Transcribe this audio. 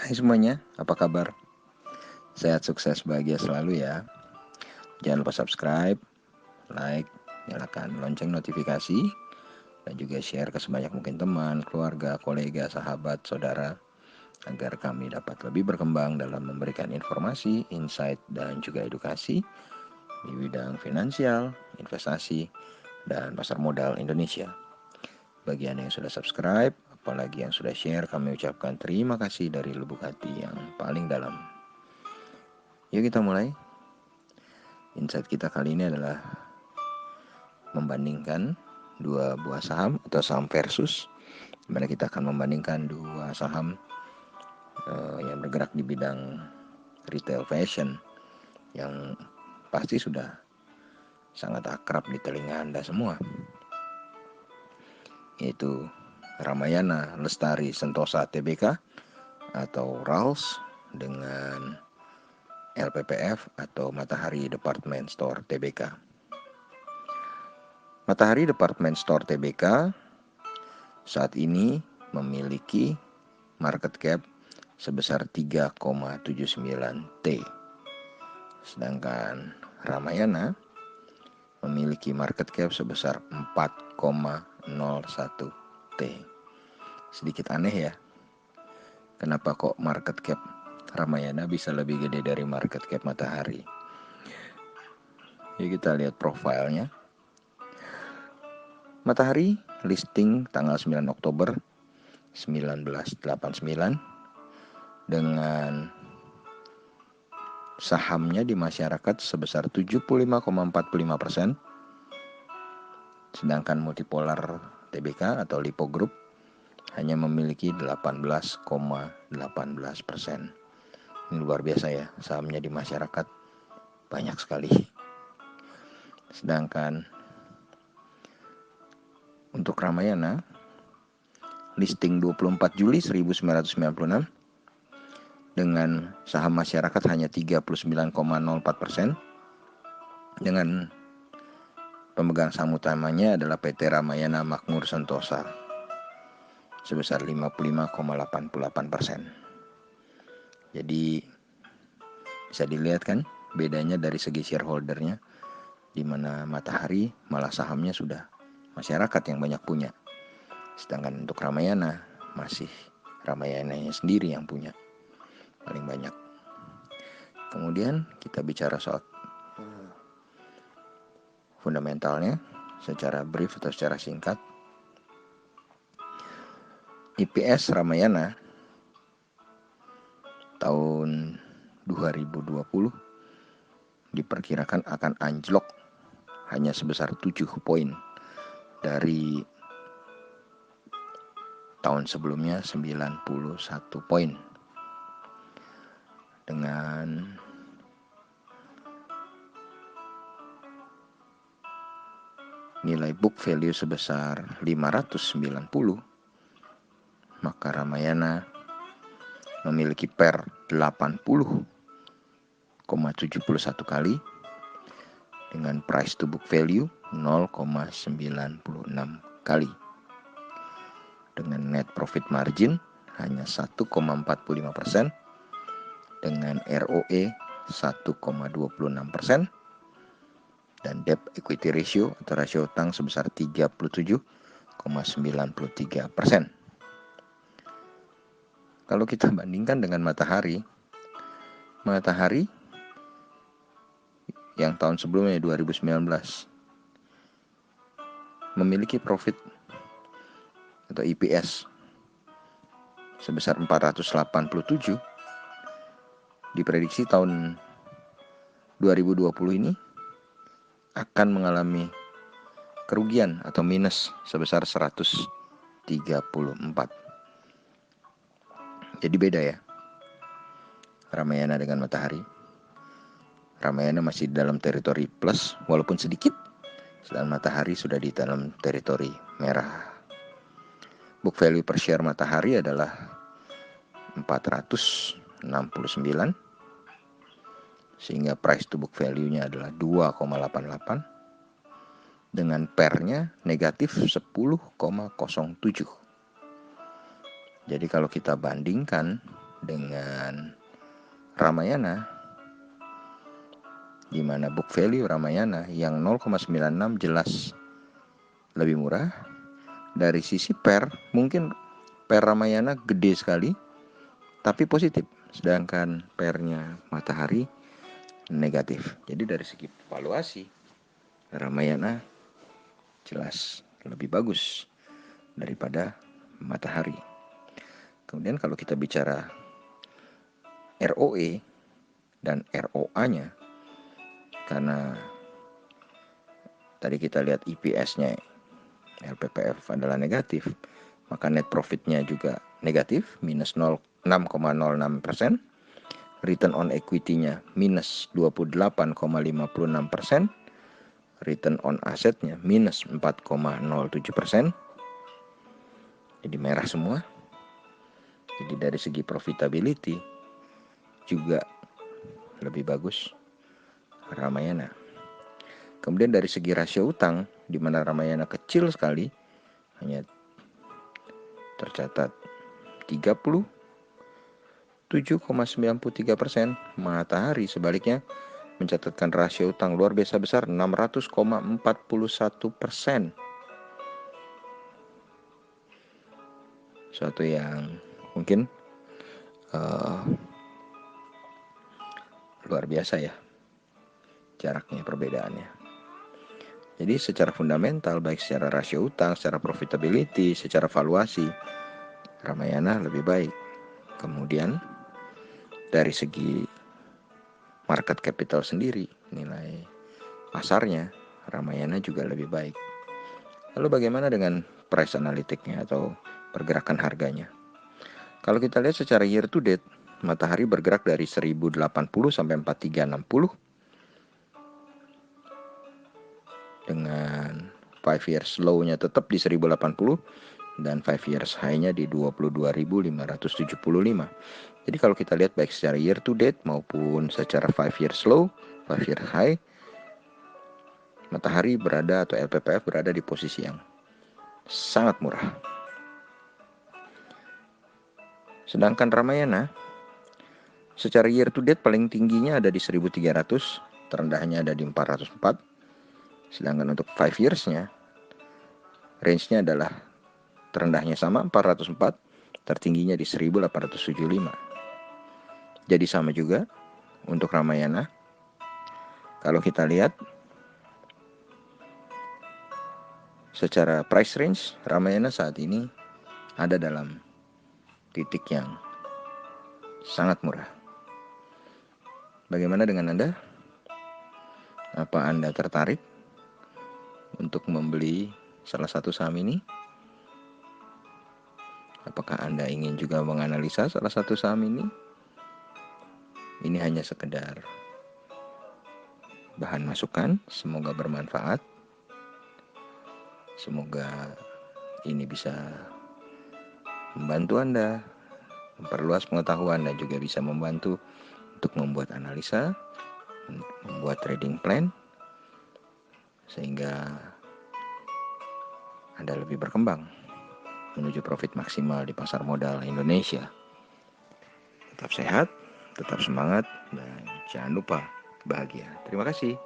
Hai semuanya, apa kabar? Sehat, sukses, bahagia selalu ya. Jangan lupa subscribe, like, nyalakan lonceng notifikasi, dan juga share ke sebanyak mungkin teman, keluarga, kolega, sahabat, saudara, agar kami dapat lebih berkembang dalam memberikan informasi, insight, dan juga edukasi di bidang finansial, investasi, dan pasar modal Indonesia. Bagi Anda yang sudah subscribe, apalagi yang sudah share, kami ucapkan terima kasih dari lubuk hati yang paling dalam. Yuk kita mulai. Insight kita kali ini adalah membandingkan dua buah saham atau saham versus, dimana kita akan membandingkan dua saham yang bergerak di bidang retail fashion yang pasti sudah sangat akrab di telinga Anda semua, yaitu Ramayana Lestari Sentosa Tbk atau RALS dengan LPPF atau Matahari Department Store Tbk. Matahari Department Store Tbk saat ini memiliki market cap sebesar 3,79 T. Sedangkan Ramayana memiliki market cap sebesar 4,01 T. Sedikit aneh ya. Kenapa kok market cap Ramayana bisa lebih gede dari market cap Matahari? Yuk kita lihat profilnya. Matahari listing tanggal 9 Oktober 1989 dengan sahamnya di masyarakat sebesar 75,45%, sedangkan multipolar Tbk atau Lipo Group hanya memiliki 18,18%. Ini luar biasa ya, sahamnya di masyarakat banyak sekali. Sedangkan untuk Ramayana listing 24 Juli 1996 dengan saham masyarakat hanya 39,04%, dengan pemegang saham utamanya adalah PT Ramayana Makmur Sentosa sebesar 55,88%. Jadi bisa dilihat kan bedanya dari segi shareholdernya, di mana Matahari malah sahamnya sudah masyarakat yang banyak punya, sedangkan untuk Ramayana masih Ramayananya sendiri yang punya paling banyak. Kemudian kita bicara soal fundamentalnya secara brief atau secara singkat. EPS Ramayana tahun 2020 diperkirakan akan anjlok hanya sebesar 7 poin dari tahun sebelumnya 91 poin, dengan nilai book value sebesar 590, maka Ramayana memiliki PER 80,71 kali dengan price to book value 0,96 kali, dengan net profit margin hanya 1,45% dengan ROE 1,26% dan debt equity ratio atau rasio utang sebesar 37,93%. Kalau kita bandingkan dengan Matahari yang tahun sebelumnya 2019 memiliki profit atau EPS sebesar 487, diprediksi tahun 2020 ini akan mengalami kerugian atau minus sebesar 134. Jadi beda ya Ramayana dengan Matahari. Ramayana masih di dalam teritori plus walaupun sedikit, sedangkan Matahari sudah di dalam teritori merah. Book value per share Matahari adalah 469, sehingga price to book value-nya adalah 2,88 dengan PER-nya negatif 10,07. Jadi kalau kita bandingkan dengan Ramayana, di mana book value Ramayana yang 0,96 jelas lebih murah. Dari sisi pair, mungkin pair Ramayana gede sekali tapi positif, sedangkan pairnya Matahari negatif. Jadi dari segi valuasi Ramayana jelas lebih bagus daripada Matahari. Kemudian kalau kita bicara ROE dan ROA-nya, karena tadi kita lihat EPS-nya LPPF adalah negatif, maka net profit-nya juga negatif, minus 6,06%, return on equity-nya minus 28,56%, return on asset-nya minus 4,07%, jadi merah semua. Jadi dari segi profitability juga lebih bagus Ramayana. Kemudian dari segi rasio utang, di mana Ramayana kecil sekali, hanya tercatat 37,93%. Matahari sebaliknya mencatatkan rasio utang luar biasa besar 600,41%. Suatu yang mungkin luar biasa ya jaraknya, perbedaannya. Jadi secara fundamental, baik secara rasio utang, secara profitability, secara valuasi, Ramayana lebih baik. Kemudian dari segi market capital sendiri, nilai pasarnya, Ramayana juga lebih baik. Lalu bagaimana dengan price analytic-nya atau pergerakan harganya? Kalau kita lihat secara year to date, Matahari bergerak dari 1080 sampai 4360 dengan 5 years low-nya tetap di 1080 dan 5 years high-nya di 22.575. Jadi kalau kita lihat baik secara year to date maupun secara 5 years low, 5 year high, Matahari berada atau LPPF berada di posisi yang sangat murah. Sedangkan Ramayana secara year to date paling tingginya ada di 1300, terendahnya ada di 404. Sedangkan untuk 5 years-nya range-nya adalah terendahnya sama 404, tertingginya di 1875. Jadi sama juga untuk Ramayana. Kalau kita lihat secara price range, Ramayana saat ini ada dalam titik yang sangat murah. Bagaimana dengan Anda? Apa Anda tertarik untuk membeli salah satu saham ini? Apakah Anda ingin juga menganalisa salah satu saham ini? Ini hanya sekedar bahan masukan, semoga bermanfaat. Semoga ini bisa membantu Anda memperluas pengetahuan dan juga bisa membantu untuk membuat analisa, membuat trading plan, sehingga Anda lebih berkembang menuju profit maksimal di pasar modal Indonesia. Tetap sehat, tetap semangat, dan jangan lupa bahagia. Terima kasih.